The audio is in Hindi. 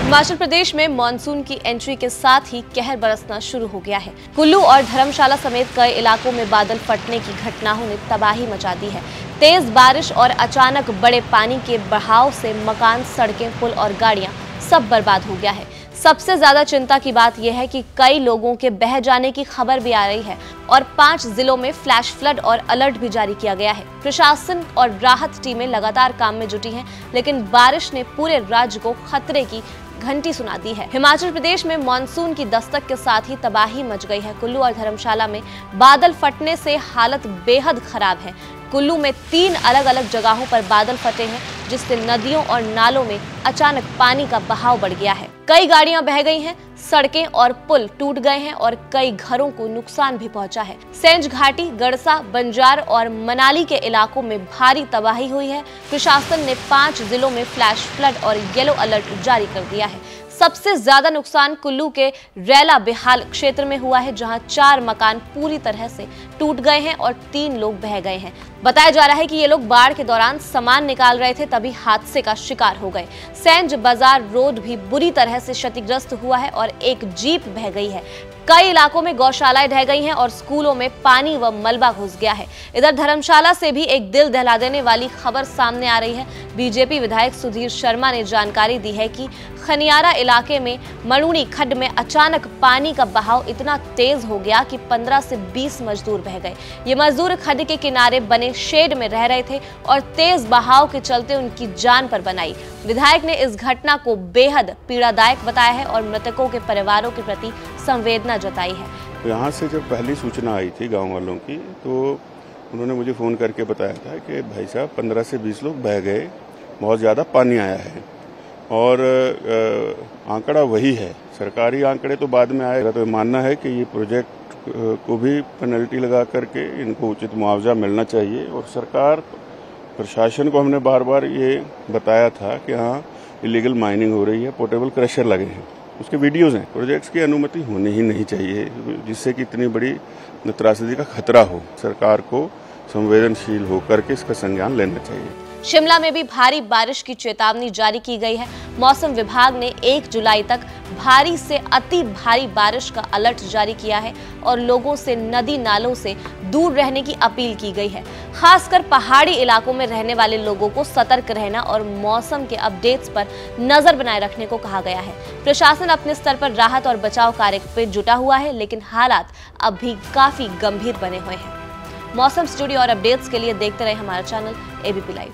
हिमाचल प्रदेश में मानसून की एंट्री के साथ ही कहर बरसना शुरू हो गया है। कुल्लू और धर्मशाला समेत कई इलाकों में बादल फटने की घटनाओं ने तबाही मचा दी है। तेज बारिश और अचानक बड़े पानी के बहाव से मकान, सड़कें, पुल और गाड़ियां सब बर्बाद हो गया है। सबसे ज्यादा चिंता की बात यह है कि कई लोगों के बह जाने की खबर भी आ रही है और 5 जिलों में फ्लैश फ्लड और अलर्ट भी जारी किया गया है। प्रशासन और राहत टीमें लगातार काम में जुटी हैं, लेकिन बारिश ने पूरे राज्य को खतरे की घंटी सुना दी है। हिमाचल प्रदेश में मानसून की दस्तक के साथ ही तबाही मच गई है। कुल्लू और धर्मशाला में बादल फटने से हालत बेहद खराब है। कुल्लू में 3 अलग अलग जगहों पर बादल फटे हैं, जिससे नदियों और नालों में अचानक पानी का बहाव बढ़ गया है। कई गाड़ियां बह गई हैं, सड़कें और पुल टूट गए हैं और कई घरों को नुकसान भी पहुंचा है। सेंज घाटी, गड़सा, बंजार और मनाली के इलाकों में भारी तबाही हुई है। प्रशासन ने 5 जिलों में फ्लैश फ्लड और येलो अलर्ट जारी कर दिया है। सबसे ज्यादा नुकसान कुल्लू के रैला बेहाल क्षेत्र में हुआ है, जहां 4 मकान पूरी तरह से टूट गए हैं और 3 लोग बह गए हैं। बताया जा रहा है कि ये लोग बाढ़ के दौरान सामान निकाल रहे थे, तभी हादसे का शिकार हो गए। सेंज बाजार रोड भी बुरी तरह से क्षतिग्रस्त हुआ है और एक जीप बह गई है। कई इलाकों में गौशालाएं ढह गई हैं और स्कूलों में पानी व मलबा घुस गया है। इधर धर्मशाला से भी एक दिल दहला देने वाली खबर सामने आ रही है। बीजेपी विधायक सुधीर शर्मा ने जानकारी दी है कि खनियारा इलाके में मणुनी खड्ड में अचानक पानी का बहाव इतना तेज हो गया कि 15 से 20 मजदूर बह गए। ये मजदूर खड्ड के किनारे बने शेड में रह रहे थे और तेज बहाव के चलते उनकी जान पर बन आई। विधायक ने इस घटना को बेहद पीड़ादायक बताया है और मृतकों के परिवारों के प्रति संवेदना जताई है। यहाँ से जब पहली सूचना आई थी गांव वालों की, तो उन्होंने मुझे फ़ोन करके बताया था कि भाई साहब 15 से 20 लोग बह गए, बहुत ज़्यादा पानी आया है। और आंकड़ा वही है, सरकारी आंकड़े तो बाद में आएगा। तो मानना है कि ये प्रोजेक्ट को भी पेनल्टी लगा करके इनको उचित मुआवजा मिलना चाहिए। और सरकार, प्रशासन को हमने बार बार ये बताया था कि हाँ, इलीगल माइनिंग हो रही है, पोर्टेबल क्रशर लगे हैं, उसके वीडियोज़ हैं। प्रोजेक्ट्स की अनुमति होनी ही नहीं चाहिए, जिससे कि इतनी बड़ी त्रासदी का खतरा हो। सरकार को संवेदनशील होकर के इसका संज्ञान लेना चाहिए। शिमला में भी भारी बारिश की चेतावनी जारी की गई है। मौसम विभाग ने 1 जुलाई तक भारी से अति भारी बारिश का अलर्ट जारी किया है और लोगों से नदी नालों से दूर रहने की अपील की गई है। खासकर पहाड़ी इलाकों में रहने वाले लोगों को सतर्क रहना और मौसम के अपडेट्स पर नजर बनाए रखने को कहा गया है। प्रशासन अपने स्तर पर राहत और बचाव कार्य पे जुटा हुआ है, लेकिन हालात अब भी काफी गंभीर बने हुए हैं। मौसम से जुड़ी और अपडेट्स के लिए देखते रहे हमारा चैनल एबीपी लाइव।